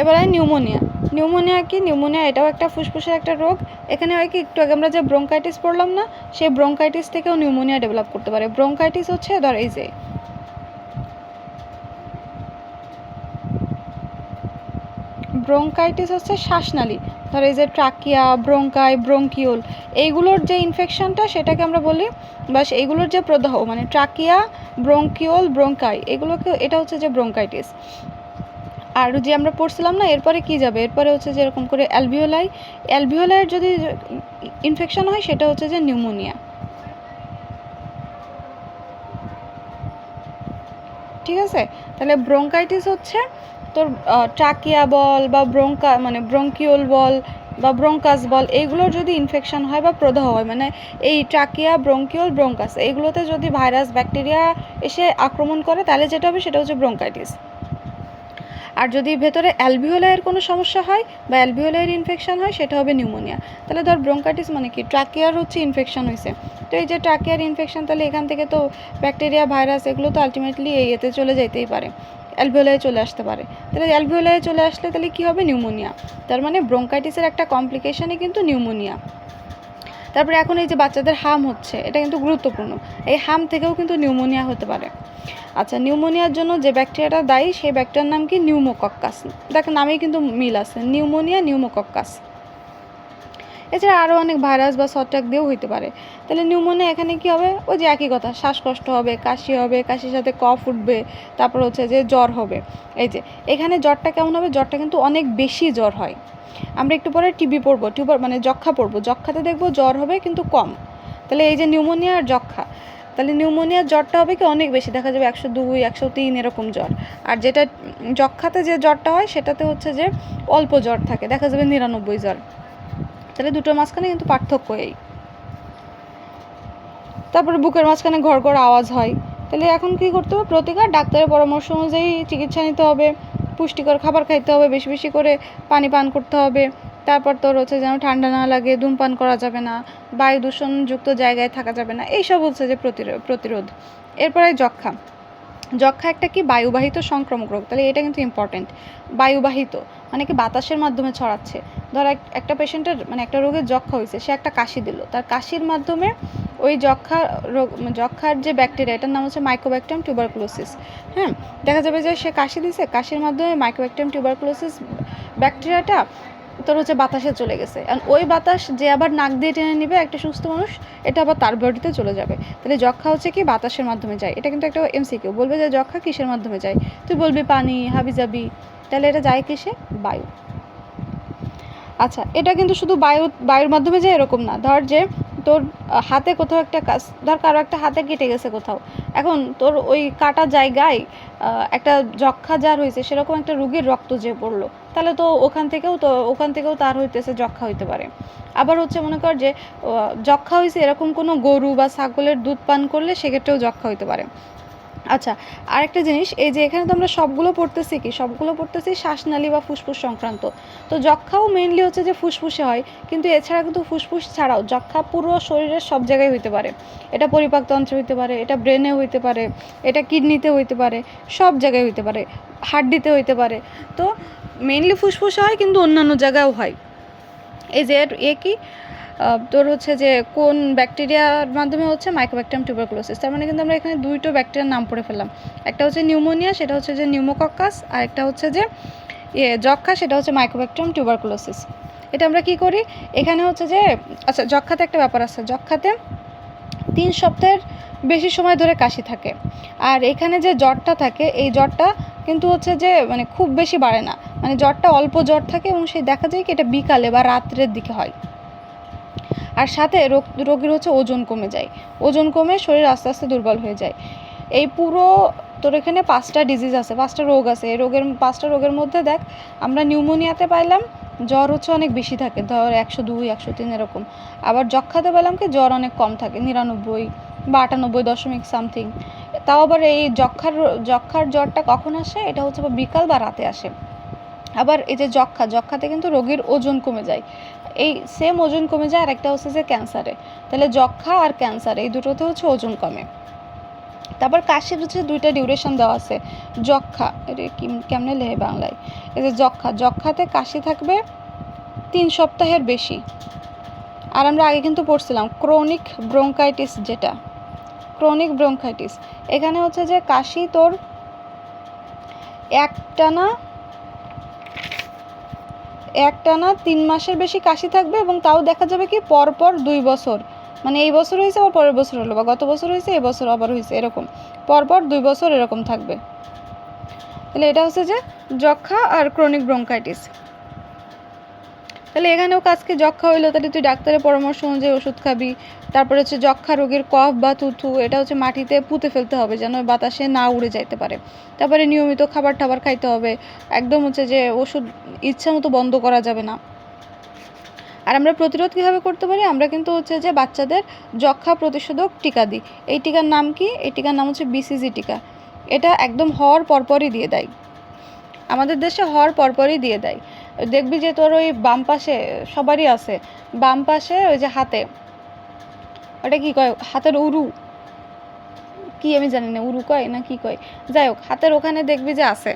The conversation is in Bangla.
এবার হয় নিউমোনিয়া। নিউমোনিয়া কি? নিউমোনিয়া এটাও একটা ফুসফুসের একটা রোগ। এখানে হয় কি, একটু আগে আমরা যে ব্রঙ্কাইটিস পড়লাম না, সেই ব্রঙ্কাইটিস থেকেও নিউমোনিয়া ডেভেলপ করতে পারে। ব্রঙ্কাইটিস হচ্ছে ধর এই যে ব্রঙ্কাইটিস হচ্ছে শ্বাসনালী, ধর এই যে ট্রাকিয়া, ব্রঙ্কাই, ব্রঙ্কিওল, এইগুলোর যে ইনফেকশনটা সেটাকে আমরা বলি, বা এইগুলোর যে প্রদাহ মানে ট্রাকিয়া, ব্রঙ্কিওল, ব্রঙ্কাই, এগুলোকে এটা হচ্ছে যে ব্রঙ্কাইটিস। আর যে আমরা পড়ছিলাম না এরপরে কি যাবে, এরপরে হচ্ছে যে এরকম করে অ্যালভিওলাই, অ্যালভিওলাইয়ের যদি ইনফেকশন হয় সেটা হচ্ছে যে নিউমোনিয়া। ঠিক আছে, তাহলে ব্রঙ্কাইটিস হচ্ছে তোর ট্রাকিয়া বল বা ব্রঙ্কিওল বল বা ব্রঙ্কাস বল, এইগুলোর যদি ইনফেকশন হয় বা প্রদাহ হয়, মানে এই ট্রাকিয়া, ব্রঙ্কিওল, ব্রঙ্কাস এইগুলোতে যদি ভাইরাস, ব্যাকটেরিয়া এসে আক্রমণ করে তাহলে যেটা হবে সেটা হচ্ছে ব্রঙ্কাইটিস। আর যদি ভেতরে অ্যালভিওলাইয়ের কোনো সমস্যা হয় বা অ্যালভিওলাইয়ের ইনফেকশন হয় সেটা হবে নিউমোনিয়া। তাহলে ধর ব্রঙ্কাইটিস মানে কি, ট্রাকিয়ার হচ্ছে ইনফেকশন হয়েছে, তো এই যে ট্রাকিয়ার ইনফেকশন, তাহলে এখান থেকে তো ব্যাকটেরিয়া, ভাইরাস এগুলো তো আলটিমেটলি এতে চলে যেতেই পারে, অ্যালভিওলাইয়ে চলে আসতে পারে। তাহলে অ্যালভিওলাইয়ে চলে আসলে তাহলে কী হবে? নিউমোনিয়া। তার মানে ব্রঙ্কাইটিসের একটা কমপ্লিকেশনই কিন্তু নিউমোনিয়া। তারপরে এখন এই যে বাচ্চাদের হাম হচ্ছে, এটা কিন্তু গুরুত্বপূর্ণ, এই হাম থেকেও কিন্তু নিউমোনিয়া হতে পারে। আচ্ছা, নিউমোনিয়ার জন্য যে ব্যাকটেরিয়াটা দায়ী সেই ব্যাকটেরিয়ার নাম কি? নিউমোকক্কাস। দেখ নামেই কিন্তু মিল আছে, নিউমোনিয়া, নিউমোকক্কাস। এছাড়া আরও অনেক ভাইরাস বা ছত্রাক দিয়েও হইতে পারে। তাহলে নিউমোনিয়া এখানে কি হবে? ওই যে একই কথা, শ্বাসকষ্ট হবে, কাশি হবে, কাশির সাথে কফ উঠবে, তারপর হচ্ছে যে জ্বর হবে। এই যে এখানে জ্বরটা কেমন হবে? জ্বরটা কিন্তু অনেক বেশি জ্বর হয়। আমরা একটু পরে টিবি পড়বো, মানে যক্ষা পড়বো, যক্ষাতে দেখবো জ্বর হবে কিন্তু কম। তাহলে এই যে নিউমোনিয়া আর যক্ষা, তাহলে নিউমোনিয়ার জ্বরটা হবে কি অনেক বেশি, দেখা যাবে 102, 103 এরকম জ্বর। আর যেটা যক্ষাতে যে জ্বরটা হয় সেটাতে হচ্ছে যে অল্প জ্বর থাকে, দেখা যাবে 99 জ্বর। তাহলে দুটোর মাঝখানে কিন্তু পার্থক্য এই। তারপরে বুকের মাঝখানে ঘর ঘর আওয়াজ হয়। তাহলে এখন কি করতে হবে? প্রতিকার, ডাক্তারের পরামর্শ অনুযায়ী চিকিৎসা নিতে হবে, পুষ্টিকর খাবার খাইতে হবে, বেশি বেশি করে পানি পান করতে হবে। তারপর তোর হচ্ছে যেন ঠান্ডা না লাগে, ধূমপান করা যাবে না, বায়ু দূষণযুক্ত জায়গায় থাকা যাবে না, এইসব হচ্ছে যে প্রতিরোধ। এরপরে যক্ষা। যক্ষা একটা কি? বায়ুবাহিত সংক্রামক রোগ। তাহলে এটা কিন্তু ইম্পর্টেন্ট, বায়ুবাহিত মানে কি বাতাসের মাধ্যমে ছড়াচ্ছে। ধর একটা পেশেন্টের মানে একটা রোগের যক্ষা হয়েছে, সে একটা কাশি দিল, তার কাশির মাধ্যমে ওই যক্ষার যে ব্যাকটেরিয়া, এটার নাম হচ্ছে মাইকোব্যাকটেরিয়াম টিউবারকুলোসিস। হ্যাঁ, দেখা যাবে যে সে কাশি দিছে, কাশির মাধ্যমে মাইকোব্যাকটেরিয়াম টিউবারকুলোসিস ব্যাকটেরিয়াটা তোর হচ্ছে বাতাসে চলে গেছে, আর ওই বাতাস যে আবার নাক দিয়ে টেনে নিবে একটা সুস্থ মানুষ, এটা আবার তার বডিতে চলে যাবে। তাহলে যক্ষা হচ্ছে কি? বাতাসের মাধ্যমে যায়। এটা কিন্তু একটা এমসিকিউ, বলবে যে যক্ষা কিসের মাধ্যমে যায়, তুই বলবি পানি, হাবিজাবি, তাহলে এটা যায় কিসে? বায়ু। আচ্ছা, এটা কিন্তু শুধু বায়ুর মাধ্যমে যায় এরকম না। ধর যে তোর হাতে কোথাও একটা ধর কারো একটা হাতে কেটে গেছে কোথাও, এখন তোর ওই কাটা জায়গায় একটা যক্ষা যার হয়েছে সেরকম একটা রোগীর রক্ত যে পড়লো, তাহলে তো ওখান থেকেও তার হইতেছে যক্ষা হইতে পারে। আবার হচ্ছে মনে কর যে যক্ষা হয়েছে এরকম কোনো গরু বা ছাগলের দুধ পান করলে সেক্ষেত্রেও যক্ষা হইতে পারে। আচ্ছা, আরেকটা জিনিস, এই যে এখানে তো আমরা সবগুলো পড়তেছি শ্বাসনালী বা ফুসফুস সংক্রান্ত। তো যক্ষাও মেইনলি হচ্ছে যে ফুসফুসে হয়, কিন্তু এছাড়া কিন্তু ফুসফুস ছাড়াও যক্ষা পুরো শরীরের সব জায়গায় হইতে পারে। এটা পরিপাকতন্ত্রে হইতে পারে, এটা ব্রেনে হইতে পারে, এটা কিডনিতে হইতে পারে, সব জায়গায় হইতে পারে, হার্টডিতে হইতে পারে। তো মেইনলি ফুসফুসে হয় কিন্তু অন্যান্য জায়গায়ও হয়। এই যে কি তোর হচ্ছে যে কোন ব্যাকটেরিয়ার মাধ্যমে হচ্ছে? Mycobacterium tuberculosis. তার মানে কিন্তু আমরা এখানে দুইটো ব্যাকটেরিয়ার নাম পড়ে ফেললাম, একটা হচ্ছে নিউমোনিয়া, সেটা হচ্ছে যে নিউমোকক্কাস, আর একটা হচ্ছে যে যক্ষা, সেটা হচ্ছে মাইকোব্যাকটেরিয়াম টিউবারকুলোসিস। এটা আমরা কি করি এখানে হচ্ছে যে, আচ্ছা যক্ষাতে একটা ব্যাপার আছে, যক্ষাতে 3 সপ্তাহের বেশি সময় ধরে কাশি থাকে। আর এখানে যে জ্বরটা থাকে, এই জ্বরটা কিন্তু হচ্ছে যে মানে খুব বেশি বাড়ে না, মানে জ্বরটা অল্প জ্বর থাকে, এবং সেই দেখা যায় কি এটা বিকালে বা রাত্রের দিকে হয়। আর সাথে রোগীর হচ্ছে ওজন কমে যায়, ওজন কমে শরীর আস্তে আস্তে দুর্বল হয়ে যায়। এই পুরো তোর এখানে 5টা ডিজিজ আছে, 5টা রোগ আছে। এই 5টা রোগের মধ্যে দেখ, আমরা নিউমোনিয়াতে পাইলাম জ্বর হচ্ছে অনেক বেশি থাকে, ধর 102, 103 এরকম। আবার যক্ষাতে পেলাম কি জ্বর অনেক কম থাকে, 99 বা 98.সামথিং। তাও আবার এই যক্ষার জ্বরটা কখন আসে? এটা হচ্ছে বিকাল বা রাতে আসে। আবার এই যে যক্ষাতে কিন্তু রোগীর ওজন কমে যায়, এই সেম ওজন কমে যায়। আর একটা হচ্ছে যে ক্যান্সারে, তাহলে যক্ষা আর ক্যান্সার এই দুটোতে হচ্ছে ওজন কমে। তারপর কাশির হচ্ছে 2টা ডিউরেশন দেওয়া আছে। যক্ষা, এটা কেমনে লেহে বাংলায়, এই যে যক্ষাতে কাশি থাকবে 3 সপ্তাহের বেশি। আর আমরা আগে কিন্তু পড়ছিলাম ক্রনিক ব্রঙ্কাইটিস, যেটা ক্রনিক ব্রঙ্কাইটিস, এখানে হচ্ছে যে কাশি তোর একটানা 3 মাসের বেশি কাশি থাকবে, এবং তাও দেখা যাবে কি পরপর 2 বছর, মানে এই বছর হয়েছে আবার পরের বছর হলো, বা গত বছর হয়েছে এই বছর আবার হয়েছে, এরকম পরপর 2 বছর এরকম থাকবে। তাহলে এটা হচ্ছে যে যক্ষা আর ক্রনিক ব্রঙ্কাইটিস। তাহলে এখানেও কাজকে যক্ষা হইলো, তাহলে তুই ডাক্তারের পরামর্শ অনুযায়ী ওষুধ খাবি। তারপরে হচ্ছে যক্ষা রোগীর কফ বা থুথু, এটা হচ্ছে মাটিতে পুঁতে ফেলতে হবে যেন বাতাসে না উড়ে যাইতে পারে। তারপরে নিয়মিত খাবার টাবার খাইতে হবে, একদম হচ্ছে যে ওষুধ ইচ্ছা মতো বন্ধ করা যাবে না। আর আমরা প্রতিরোধ কীভাবে করতে পারি, আমরা কিন্তু হচ্ছে যে বাচ্চাদের যক্ষা প্রতিষেধক টিকা দিই। এই টিকার নাম কি? এই টিকার নাম হচ্ছে BCG টিকা। এটা একদম হওয়ার পরপরই দিয়ে দেয়, আমাদের দেশে হওয়ার পরপরই দিয়ে দেয়। দেখবি যে তোর ওই বাম পাশে সবারই আছে, বাম পাশে ওই যে হাতে, ওটা কি কয়, হাতের উরু কি আমি জানি না, উরু কয় না কি কয়, যাই হোক হাতের ওখানে দেখবি যে আছে।